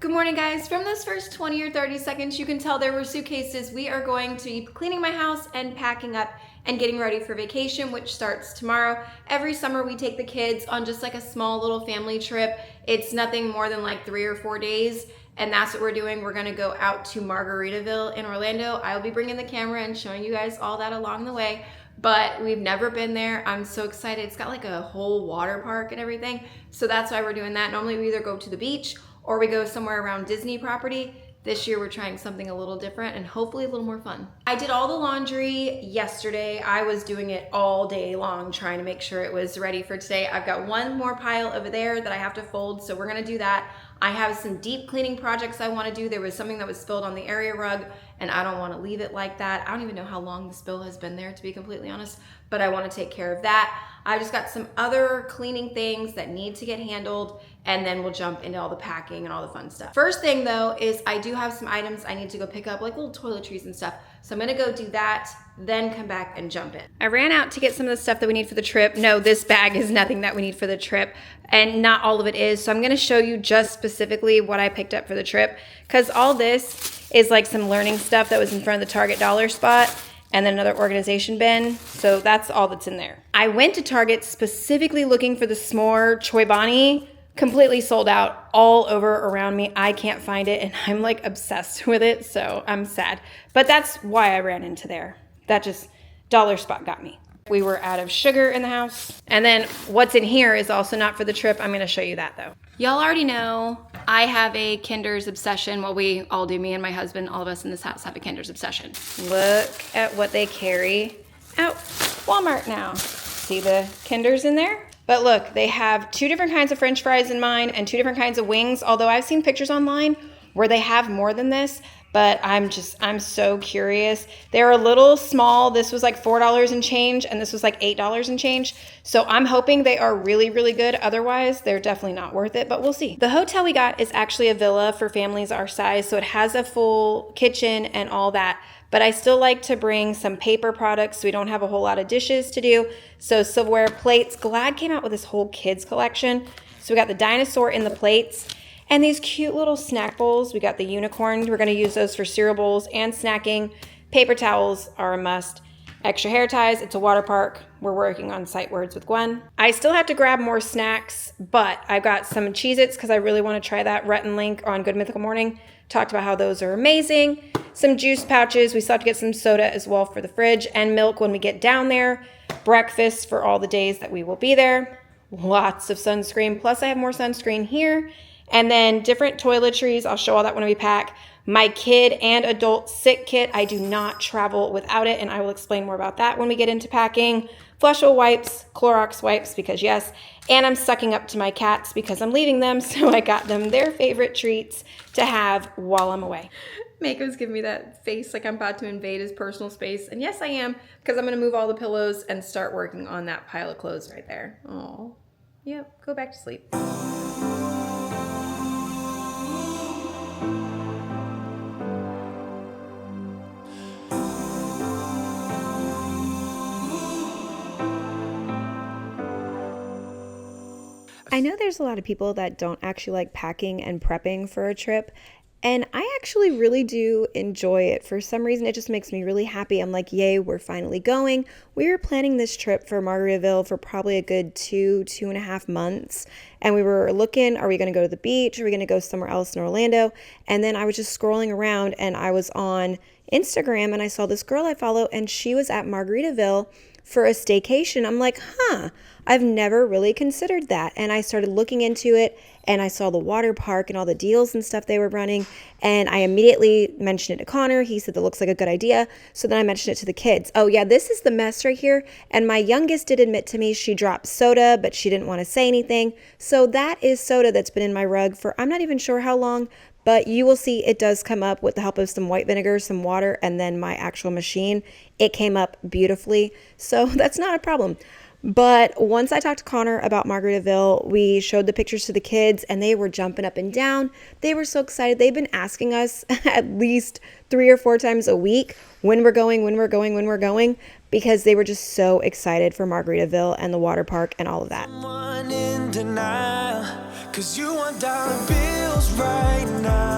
Good morning, guys. From those first 20 or 30 seconds, you can tell there were suitcases. We are going to be cleaning my house and packing up and getting ready for vacation, which starts tomorrow. Every summer we take the kids on just like a small little family trip. It's nothing more than like 3 or 4 days, and that's what we're doing. We're gonna go out to Margaritaville in Orlando. I'll be bringing the camera and showing you guys all that along the way, but we've never been there. I'm so excited. It's got like a whole water park and everything, so that's why we're doing that. Normally we either go to the beach or we go somewhere around Disney property. This year we're trying something a little different and hopefully a little more fun. I did all the laundry yesterday. I was doing it all day long, trying to make sure it was ready for today. I've got one more pile over there that I have to fold, so we're gonna do that. I have some deep cleaning projects I wanna do. There was something that was spilled on the area rug and I don't wanna leave it like that. I don't even know how long the spill has been there, to be completely honest, but I wanna take care of that. I just got some other cleaning things that need to get handled, and then we'll jump into all the packing and all the fun stuff. First thing though is I do have some items I need to go pick up, like little toiletries and stuff. So I'm gonna go do that, then come back and jump in. I ran out to get some of the stuff that we need for the trip. No, this bag is nothing that we need for the trip, and not all of it is. So I'm gonna show you just specifically what I picked up for the trip, because all this is like some learning stuff that was in front of the Target dollar spot, and then another organization bin. So that's all that's in there. I went to Target specifically looking for the s'more Choi Bani. Completely sold out all over around me. I can't find it, and I'm like obsessed with it, so I'm sad. But that's why I ran into there. That just dollar spot got me. We were out of sugar in the house. And then what's in here is also not for the trip. I'm gonna show you that though. Y'all already know I have a Kinder's obsession. Well, we all do, me and my husband, all of us in this house have a Kinder's obsession. Look at what they carry out Walmart now. See the Kinder's in there? But look, they have 2 different kinds of French fries in mine and 2 different kinds of wings, although I've seen pictures online where they have more than this, but I'm so curious. They're a little small. This was like $4 and change, and this was like $8 and change. So I'm hoping they are really, really good. Otherwise, they're definitely not worth it, but we'll see. The hotel we got is actually a villa for families our size, so it has a full kitchen and all that. But I still like to bring some paper products so we don't have a whole lot of dishes to do. So silverware, plates. Glad came out with this whole kids collection. So we got the dinosaur in the plates and these cute little snack bowls. We got the unicorn. We're gonna use those for cereal bowls and snacking. Paper towels are a must. Extra hair ties. It's a water park. We're working on sight words with Gwen. I still have to grab more snacks, but I've got some Cheez-Its because I really want to try that. Rhett and Link on Good Mythical Morning talked about how those are amazing. Some juice pouches. We still have to get some soda as well for the fridge, and milk when we get down there. Breakfast for all the days that we will be there. Lots of sunscreen. Plus I have more sunscreen here. And then different toiletries. I'll show all that when we pack. My kid and adult sick kit. I do not travel without it, and I will explain more about that when we get into packing. Flushable wipes, Clorox wipes, because yes. And I'm sucking up to my cats because I'm leaving them, so I got them their favorite treats to have while I'm away. Mako's giving me that face like I'm about to invade his personal space. And yes, I am, because I'm going to move all the pillows and start working on that pile of clothes right there. Oh, yep, go back to sleep. I know there's a lot of people that don't actually like packing and prepping for a trip, and I actually really do enjoy it. For some reason, it just makes me really happy. I'm like, yay, we're finally going. We were planning this trip for Margaritaville for probably a good 2.5 months, and we were looking, are we going to go to the beach? Are we going to go somewhere else in Orlando? And then I was just scrolling around, and I was on Instagram, and I saw this girl I follow, and she was at Margaritaville for a staycation. I'm like, I've never really considered that. And I started looking into it, and I saw the water park and all the deals and stuff they were running. And I immediately mentioned it to Connor. He said that looks like a good idea. So then I mentioned it to the kids. Oh yeah, this is the mess right here. And my youngest did admit to me she dropped soda, but she didn't want to say anything. So that is soda that's been in my rug for I'm not even sure how long, but you will see it does come up with the help of some white vinegar, some water, and then my actual machine. It came up beautifully. So that's not a problem. But once I talked to Connor about Margaritaville, we showed the pictures to the kids, and they were jumping up and down. They were so excited. They've been asking us at least 3 or 4 times a week when we're going, because they were just so excited for Margaritaville and the water park and all of that. 'Cause you want dollar bills right now.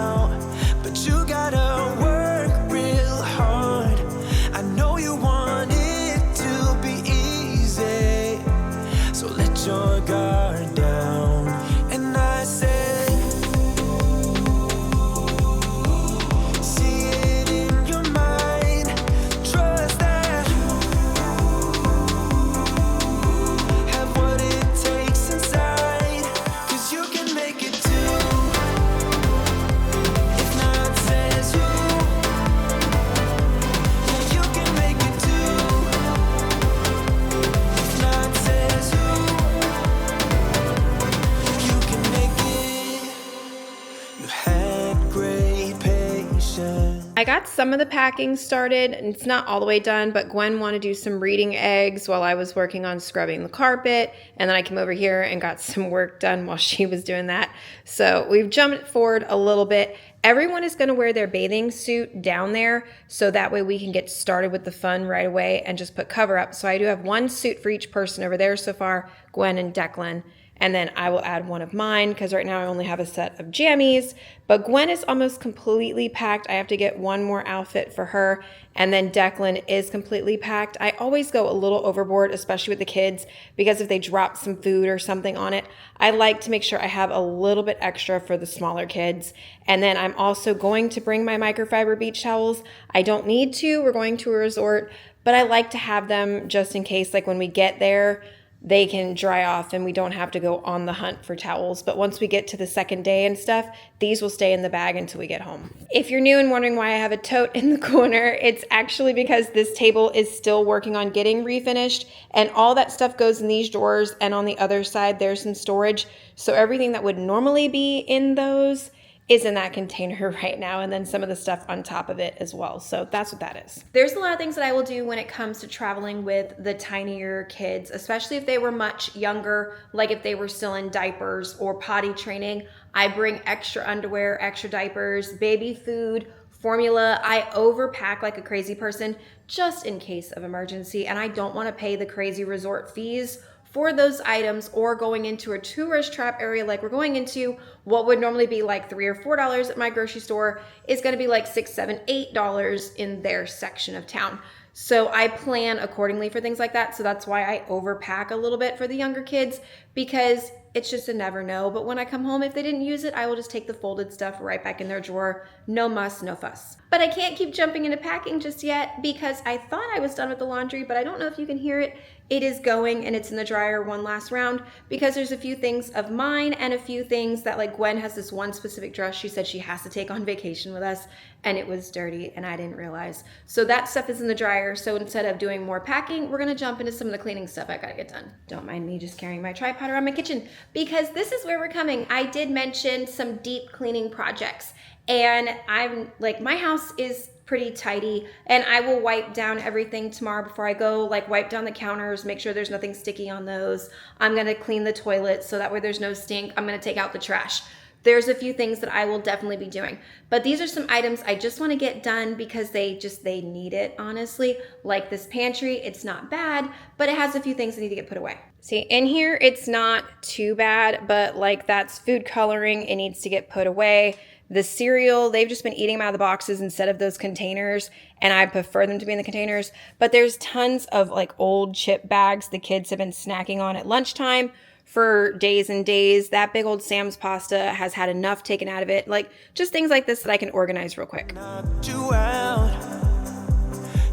I got some of the packing started, and it's not all the way done, but Gwen wanted to do some reading eggs while I was working on scrubbing the carpet, and then I came over here and got some work done while she was doing that. So we've jumped forward a little bit. Everyone is going to wear their bathing suit down there, so that way we can get started with the fun right away and just put cover up. So I do have one suit for each person over there so far, Gwen and Declan. And then I will add one of mine because right now I only have a set of jammies. But Gwen is almost completely packed. I have to get one more outfit for her. And then Declan is completely packed. I always go a little overboard, especially with the kids, because if they drop some food or something on it, I like to make sure I have a little bit extra for the smaller kids. And then I'm also going to bring my microfiber beach towels. I don't need to. We're going to a resort, but I like to have them just in case, like when we get there, they can dry off and we don't have to go on the hunt for towels. But once we get to the second day and stuff, these will stay in the bag until we get home. If you're new and wondering why I have a tote in the corner, it's actually because this table is still working on getting refinished, and all that stuff goes in these drawers, and on the other side there's some storage. So everything that would normally be in those is in that container right now, and then some of the stuff on top of it as well. So that's what that is. There's a lot of things that I will do when it comes to traveling with the tinier kids, especially if they were much younger, like if they were still in diapers or potty training. I bring extra underwear, extra diapers, baby food, formula. I overpack like a crazy person just in case of emergency, and I don't want to pay the crazy resort fees for those items, or going into a tourist trap area like we're going into. What would normally be like $3 or $4 at my grocery store is going to be like $6, $7, $8 in their section of town. So I plan accordingly for things like that. So that's why I overpack a little bit for the younger kids, because it's just a never know. But when I come home, if they didn't use it, I will just take the folded stuff right back in their drawer. No muss, no fuss. But I can't keep jumping into packing just yet because I thought I was done with the laundry, but I don't know if you can hear it. It is going, and it's in the dryer one last round, because there's a few things of mine and a few things that, like, Gwen has this one specific dress she said she has to take on vacation with us, and it was dirty and I didn't realize. So that stuff is in the dryer. So instead of doing more packing, we're gonna jump into some of the cleaning stuff I gotta get done. Don't mind me just carrying my tripod around my kitchen, because this is where we're coming. I did mention some deep cleaning projects, and I'm like, my house is pretty tidy, and I will wipe down everything tomorrow before I go, like wipe down the counters, make sure there's nothing sticky on those. I'm gonna clean the toilet so that way there's no stink. I'm gonna take out the trash. There's a few things that I will definitely be doing, but these are some items I just want to get done because they need it, honestly. Like this pantry, it's not bad, but it has a few things that need to get put away. See, in here, it's not too bad, but like that's food coloring. It needs to get put away. The cereal, they've just been eating them out of the boxes instead of those containers, and I prefer them to be in the containers. But there's tons of like old chip bags the kids have been snacking on at lunchtime for days and days. That big old Sam's pasta has had enough taken out of it. Like just things like this that I can organize real quick. Knocked you out.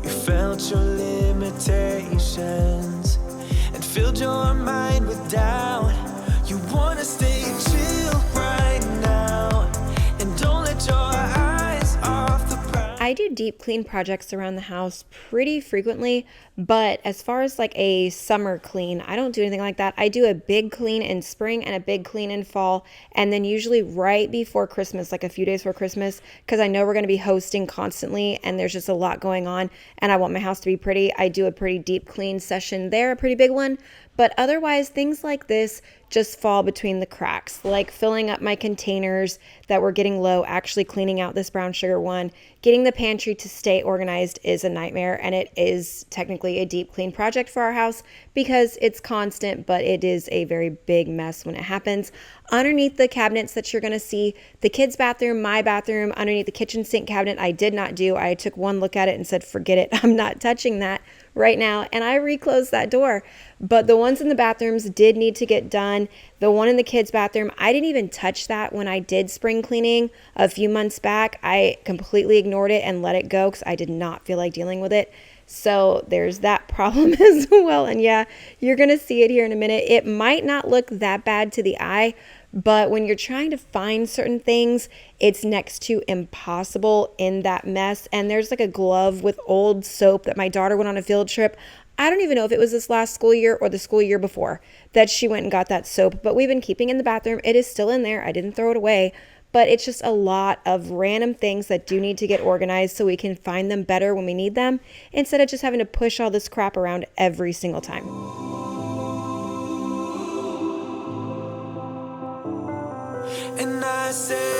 You felt your limitations and filled your mind with doubt. You wanna stay chill right now and don't let your eyes off the prize. I do deep clean projects around the house pretty frequently, but as far as like a summer clean, I don't do anything like that. I do a big clean in spring and a big clean in fall, and then usually right before Christmas, like a few days before Christmas, because I know we're going to be hosting constantly and there's just a lot going on and I want my house to be pretty. I do a pretty deep clean session there, a pretty big one. But otherwise, things like this just fall between the cracks, like filling up my containers that were getting low, actually cleaning out this brown sugar one. Getting the pantry to stay organized is a nightmare, and it is technically a deep clean project for our house because it's constant, but it is a very big mess when it happens. Underneath the cabinets that you're going to see, the kids' bathroom, my bathroom, underneath the kitchen sink cabinet, I did not do. I took one look at it and said, forget it. I'm not touching that right now. And I reclosed that door. But the ones in the bathrooms did need to get done. The one in the kids' bathroom, I didn't even touch that when I did spring cleaning a few months back. I completely ignored it and let it go because I did not feel like dealing with it. So there's that problem as well. And yeah, you're going to see it here in a minute. It might not look that bad to the eye, but when you're trying to find certain things, it's next to impossible in that mess. And there's like a glove with old soap that my daughter went on a field trip. I don't even know if it was this last school year or the school year before that she went and got that soap, but we've been keeping in the bathroom. It is still in there. I didn't throw it away, but it's just a lot of random things that do need to get organized so we can find them better when we need them, instead of just having to push all this crap around every single time. And I said,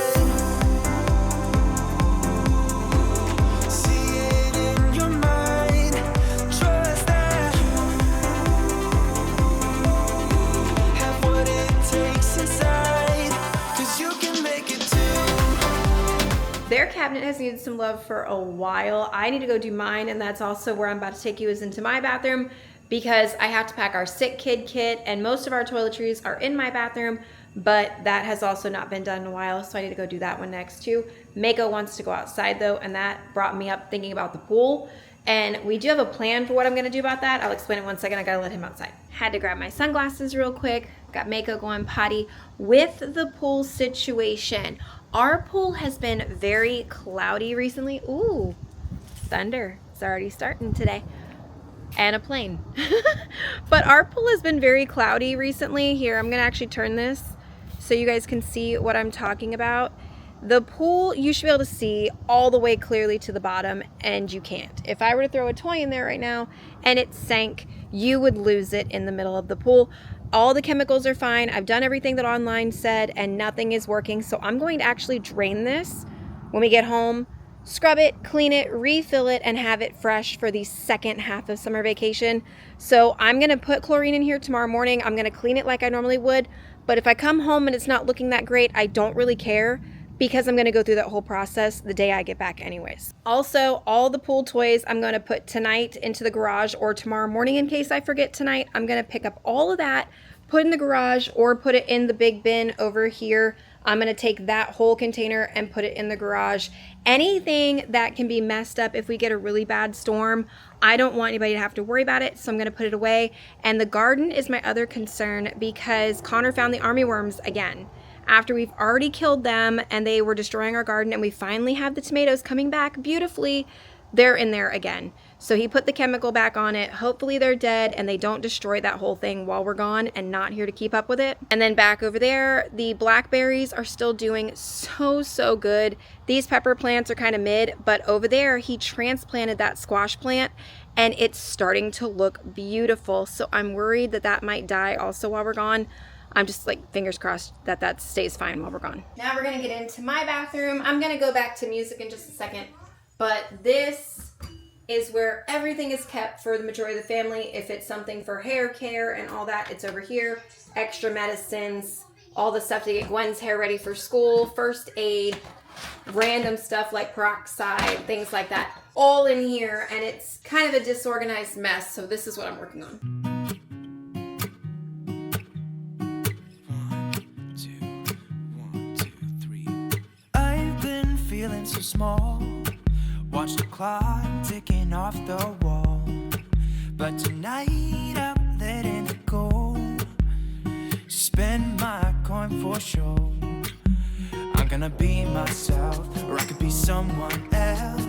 their cabinet has needed some love for a while. I need to go do mine, and that's also where I'm about to take you, is into my bathroom, because I have to pack our sick kid kit, and most of our toiletries are in my bathroom, but that has also not been done in a while, so I need to go do that one next too. Mako wants to go outside though, and that brought me up thinking about the pool, and we do have a plan for what I'm gonna do about that. I'll explain it in 1 second. I gotta let him outside. Had to grab my sunglasses real quick. Got Mako going potty. With the pool situation, our pool has been very cloudy recently. Ooh, thunder. It's already starting today. And a plane. But our pool has been very cloudy recently. Here, I'm gonna actually turn this so you guys can see what I'm talking about. The pool, you should be able to see all the way clearly to the bottom, and you can't. If I were to throw a toy in there right now and it sank, you would lose it in the middle of the pool. All the chemicals are fine. I've done everything that online said and nothing is working. So I'm going to actually drain this when we get home, scrub it, clean it, refill it, and have it fresh for the second half of summer vacation. So I'm going to put chlorine in here tomorrow morning. I'm going to clean it like I normally would. But if I come home and it's not looking that great, I don't really care, because I'm going to go through that whole process the day I get back anyways. Also, all the pool toys I'm going to put tonight into the garage, or tomorrow morning in case I forget tonight. I'm going to pick up all of that, put in the garage, or put it in the big bin over here. I'm going to take that whole container and put it in the garage. Anything that can be messed up if we get a really bad storm, I don't want anybody to have to worry about it, so I'm going to put it away. And the garden is my other concern, because Connor found the army worms again. After we've already killed them and they were destroying our garden, and we finally have the tomatoes coming back beautifully, they're in there again. So he put the chemical back on it. Hopefully they're dead and they don't destroy that whole thing while we're gone and not here to keep up with it. And then back over there, the blackberries are still doing so good. These pepper plants are kind of mid, but over there he transplanted that squash plant and it's starting to look beautiful. So I'm worried that that might die also while we're gone. I'm just like fingers crossed that that stays fine while we're gone. Now we're gonna get into my bathroom. I'm gonna go back to music in just a second, but this is where everything is kept for the majority of the family. If it's something for hair care and all that, it's over here. Extra medicines, all the stuff to get Gwen's hair ready for school, first aid, random stuff like peroxide, things like that, all in here. And it's kind of a disorganized mess, so this is what I'm working on. So small, watch the clock ticking off the wall, but tonight I'm letting it go. Spend my coin for sure. I'm gonna be myself, or I could be someone else.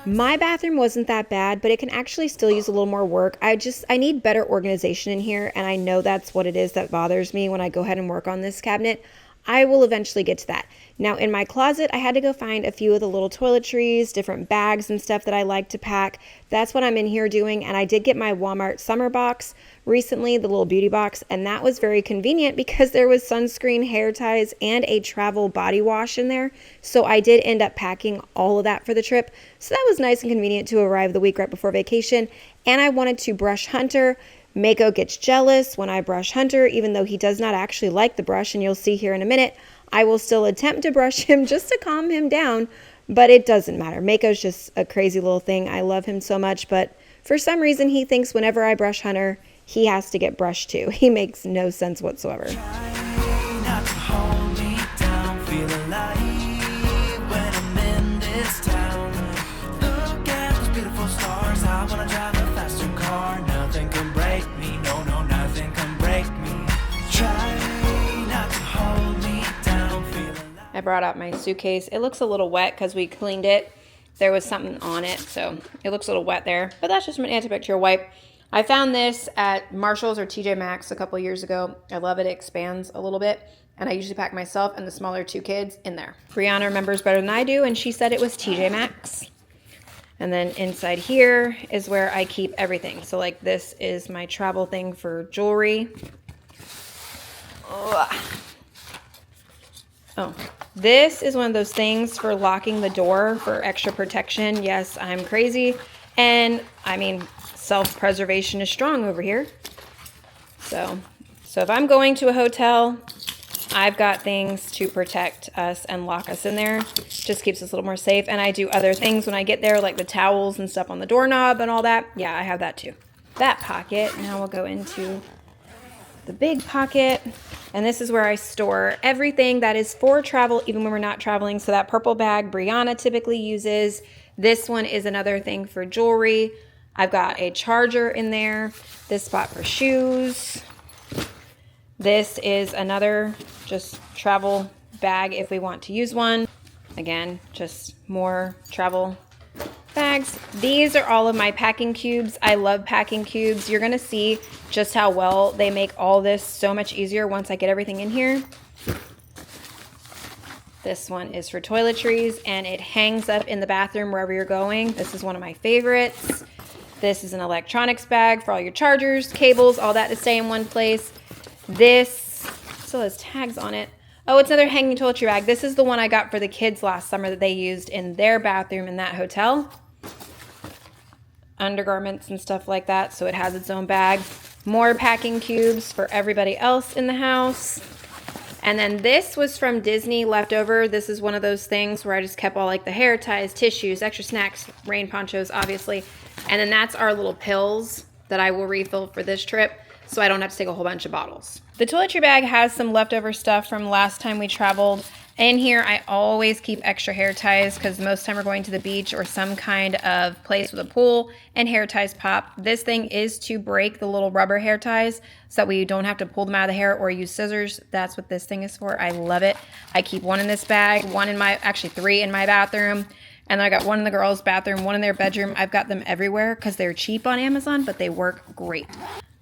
My bathroom wasn't that bad, but it can actually still use a little more work. I need better organization in here, and I know that's what it is that bothers me when I go ahead and work on this cabinet. I will eventually get to that. Now in my closet, I had to go find a few of the little toiletries, different bags and stuff that I like to pack. That's what I'm in here doing. And I did get my Walmart summer box recently, the little beauty box. And that was very convenient because there was sunscreen, hair ties, and a travel body wash in there. So I did end up packing all of that for the trip. So that was nice and convenient to arrive the week right before vacation. And I wanted to brush Hunter. Mako gets jealous when I brush Hunter, even though he does not actually like the brush, and you'll see here in a minute. I will still attempt to brush him just to calm him down, but it doesn't matter. Mako's just a crazy little thing. I love him so much, but for some reason he thinks whenever I brush Hunter, he has to get brushed too. He makes no sense whatsoever. I brought out my suitcase. It looks a little wet because we cleaned it. There was something on it, so it looks a little wet there. But that's just an antibacterial wipe. I found this at Marshall's or TJ Maxx a couple years ago. I love it. It expands a little bit. And I usually pack myself and the smaller 2 kids in there. Brianna remembers better than I do, and she said it was TJ Maxx. And then inside here is where I keep everything. So like this is my travel thing for jewelry. Ugh. Oh, this is one of those things for locking the door for extra protection. Yes, I'm crazy. And I mean, self-preservation is strong over here. So if I'm going to a hotel, I've got things to protect us and lock us in there. Just keeps us a little more safe. And I do other things when I get there, like the towels and stuff on the doorknob and all that. Yeah, I have that too. That pocket. Now we'll go into the big pocket. And this is where I store everything that is for travel, even when we're not traveling. So that purple bag Brianna typically uses. This one is another thing for jewelry. I've got a charger in there. This spot for shoes. This is another just travel bag if we want to use one. Again, just more travel bags. These are all of my packing cubes. I love packing cubes. You're gonna see just how well they make all this so much easier once I get everything in here. This one is for toiletries and it hangs up in the bathroom wherever you're going. This is one of my favorites. This is an electronics bag for all your chargers, cables, all that to stay in one place. This still has tags on it. Oh, it's another hanging toiletry bag. This is the one I got for the kids last summer that they used in their bathroom in that hotel. Undergarments and stuff like that, so it has its own bag. More packing cubes for everybody else in the house. And then this was from Disney leftover. This is one of those things where I just kept all like the hair ties, tissues, extra snacks, rain ponchos, obviously. And then that's our little pills that I will refill for this trip, so I don't have to take a whole bunch of bottles. The toiletry bag has some leftover stuff from last time we traveled. In here, I always keep extra hair ties because most time we're going to the beach or some kind of place with a pool and hair ties pop. This thing is to break the little rubber hair ties so that we don't have to pull them out of the hair or use scissors. That's what this thing is for. I love it. I keep one in this bag, one in my, actually 3 in my bathroom. And then I got one in the girls' bathroom, one in their bedroom. I've got them everywhere because they're cheap on Amazon, but they work great.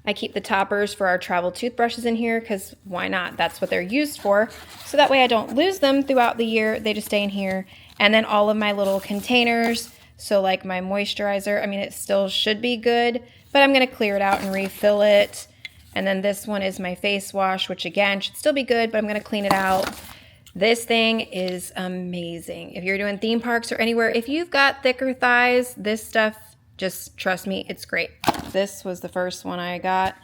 I keep the toppers for our travel toothbrushes in here because why not? That's what they're used for. So that way I don't lose them throughout the year. They just stay in here. And then all of my little containers. So like my moisturizer, I mean, it still should be good, but I'm going to clear it out and refill it. And then this one is my face wash, which again should still be good, but I'm going to clean it out. This thing is amazing. If you're doing theme parks or anywhere, if you've got thicker thighs, this stuff, just trust me, it's great. This was the first one I got,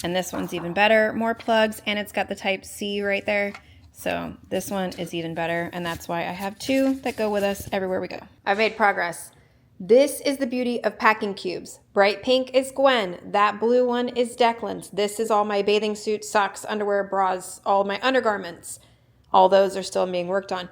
and this one's even better. More plugs, and it's got the type C right there. So this one is even better, and that's why I have 2 that go with us everywhere we go. I've made progress. This is the beauty of packing cubes. Bright pink is Gwen. That blue one is Declan's. This is all my bathing suits, socks, underwear, bras, all my undergarments. All those are still being worked on.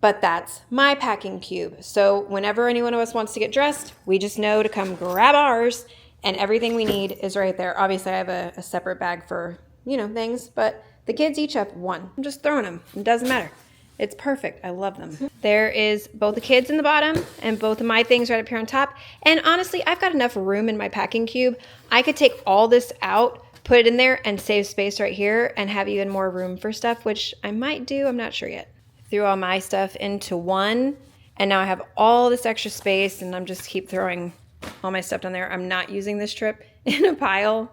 But that's my packing cube. So whenever any one of us wants to get dressed, we just know to come grab ours, and everything we need is right there. Obviously, I have a separate bag for, you know, things, but the kids each have one. I'm just throwing them. It doesn't matter. It's perfect. I love them. There is both the kids in the bottom and both of my things right up here on top. And honestly, I've got enough room in my packing cube. I could take all this out, put it in there, and save space right here and have even more room for stuff, which I might do. I'm not sure yet. Threw all my stuff into one, and now I have all this extra space, and I'm just keep throwing all my stuff down there. I'm not using this trip in a pile.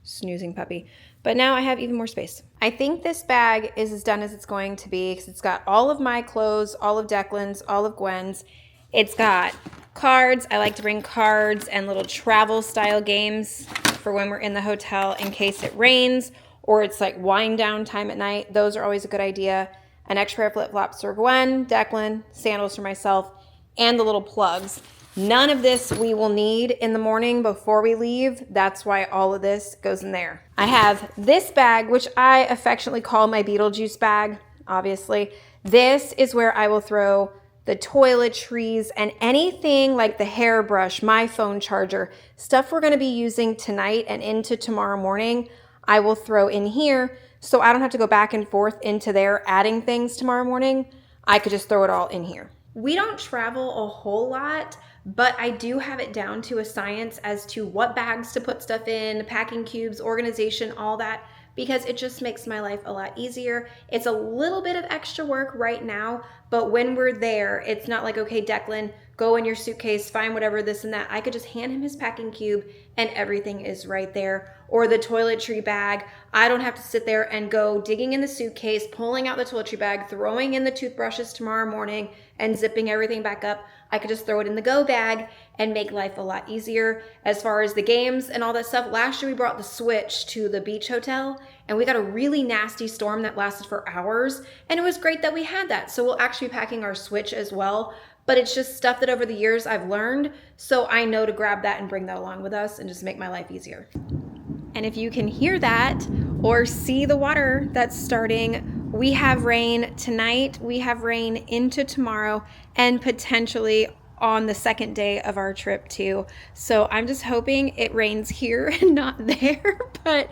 Snoozing puppy. But now I have even more space. I think this bag is as done as it's going to be because it's got all of my clothes, all of Declan's, all of Gwen's. It's got cards. I like to bring cards and little travel style games for when we're in the hotel in case it rains or it's like wind down time at night. Those are always a good idea. An extra pair of flip-flops for Gwen, Declan, sandals for myself, and the little plugs. None of this we will need in the morning before we leave. That's why all of this goes in there. I have this bag, which I affectionately call my Beetlejuice bag, obviously. This is where I will throw the toiletries and anything like the hairbrush, my phone charger, stuff we're gonna be using tonight and into tomorrow morning, I will throw in here so I don't have to go back and forth into there adding things tomorrow morning. I could just throw it all in here. We don't travel a whole lot, but I do have it down to a science as to what bags to put stuff in, packing cubes, organization, all that. because it just makes my life a lot easier. It's a little bit of extra work right now, but when we're there, it's not like, okay, Declan, go in your suitcase, find whatever, this and that. I could just hand him his packing cube and everything is right there. Or the toiletry bag. I don't have to sit there and go digging in the suitcase, pulling out the toiletry bag, throwing in the toothbrushes tomorrow morning and zipping everything back up. I could just throw it in the go bag and make life a lot easier. As far as the games and all that stuff, last year we brought the Switch to the beach hotel and we got a really nasty storm that lasted for hours, and it was great that we had that. So we'll actually be packing our Switch as well, but it's just stuff that over the years I've learned, so I know to grab that and bring that along with us and just make my life easier. And if you can hear that or see the water that's starting, we have rain tonight, we have rain into tomorrow, and potentially on the second day of our trip too. So I'm just hoping it rains here and not there. But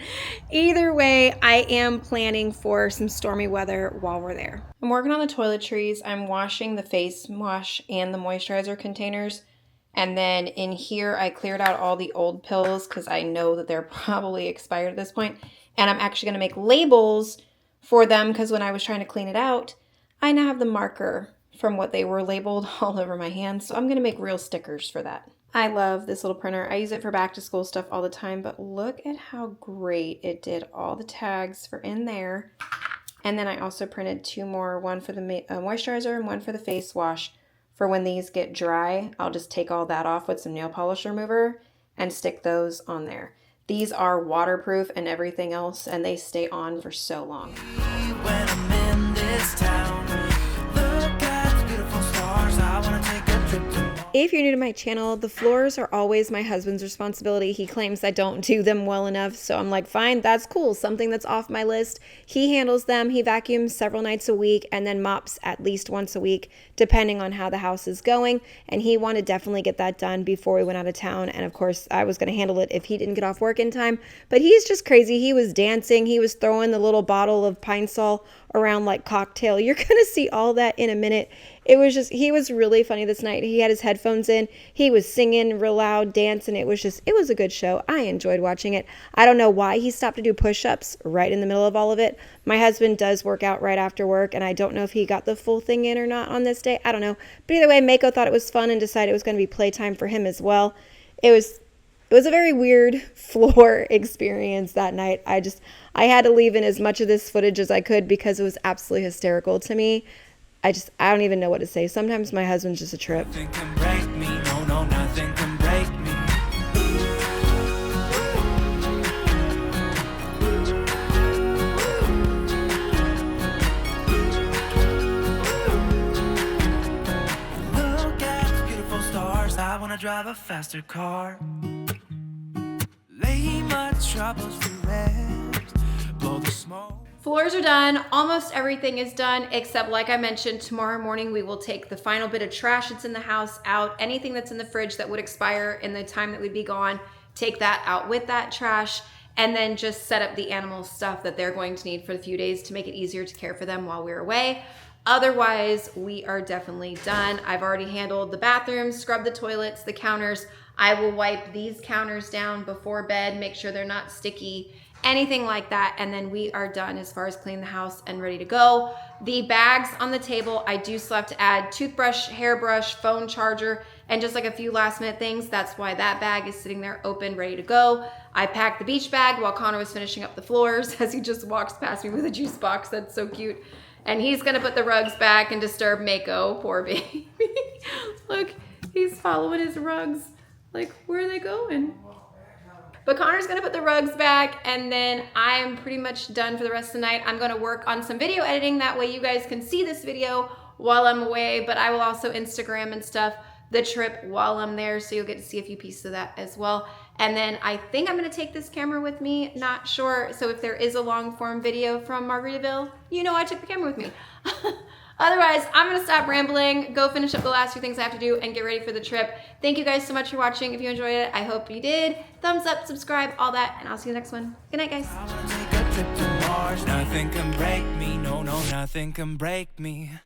either way, I am planning for some stormy weather while we're there. I'm working on the toiletries. I'm washing the face wash and the moisturizer containers. And then in here, I cleared out all the old pills because I know that they're probably expired at this point. And I'm actually going to make labels for them because when I was trying to clean it out, I now have the marker from what they were labeled all over my hands. So I'm going to make real stickers for that. I love this little printer. I use it for back to school stuff all the time, but look at how great it did. All the tags for in there. And then I also printed 2 more, one for the moisturizer and one for the face wash. For when these get dry, I'll just take all that off with some nail polish remover and stick those on there. These are waterproof and everything else, and they stay on for so long. When I'm in this town, look at the beautiful stars. I wanna take a trip to Mars. If you're new to my channel, the floors are always my husband's responsibility. He claims I don't do them well enough, so I'm like, fine, that's cool. Something that's off my list. He handles them. He vacuums several nights a week and then mops at least once a week, depending on how the house is going. And he wanted to definitely get that done before we went out of town. And of course, I was going to handle it if he didn't get off work in time. But he's just crazy. He was dancing. He was throwing the little bottle of Pine Sol around like cocktail. You're going to see all that in a minute. It was just, he was really funny this night. He had his headphones in. He was singing real loud, dancing. It was a good show. I enjoyed watching it. I don't know why he stopped to do push-ups right in the middle of all of it. My husband does work out right after work, and I don't know if he got the full thing in or not on this day. I don't know. But either way, Mako thought it was fun and decided it was going to be playtime for him as well. It was a very weird floor experience that night. I had to leave in as much of this footage as I could because it was absolutely hysterical to me. I don't even know what to say. Sometimes my husband's just a trip. Nothing can break me, no, nothing can break me. Look at the beautiful stars. I wanna drive a faster car. Lay my troubles to rest. Blow the smoke. Floors are done. Almost everything is done, except like I mentioned, tomorrow morning we will take the final bit of trash that's in the house out. Anything that's in the fridge that would expire in the time that we'd be gone, take that out with that trash, and then just set up the animal stuff that they're going to need for the few days to make it easier to care for them while we're away. Otherwise, we are definitely done. I've already handled the bathrooms, scrubbed the toilets, the counters. I will wipe these counters down before bed, make sure they're not sticky, anything like that, and then we are done as far as cleaning the house and ready to go. The bags on the table, I do still have to add toothbrush, hairbrush, phone charger, and just like a few last minute things. That's why that bag is sitting there open, ready to go. I packed the beach bag while Connor was finishing up the floors as he just walks past me with a juice box. That's so cute. And he's gonna put the rugs back and disturb Mako, poor baby. Look, he's following his rugs. Like, where are they going? But Connor's gonna put the rugs back, and then I'm pretty much done for the rest of the night. I'm gonna work on some video editing. That way you guys can see this video while I'm away, but I will also Instagram and stuff the trip while I'm there, so you'll get to see a few pieces of that as well. And then I think I'm gonna take this camera with me, not sure. So if there is a long form video from Margaritaville, you know I took the camera with me. Otherwise, I'm gonna stop rambling, go finish up the last few things I have to do, and get ready for the trip. Thank you guys so much for watching. If you enjoyed it, I hope you did. Thumbs up, subscribe, all that, and I'll see you next one. Good night, guys. I wanna take a trip to Mars. Nothing can break me, no, nothing can break me.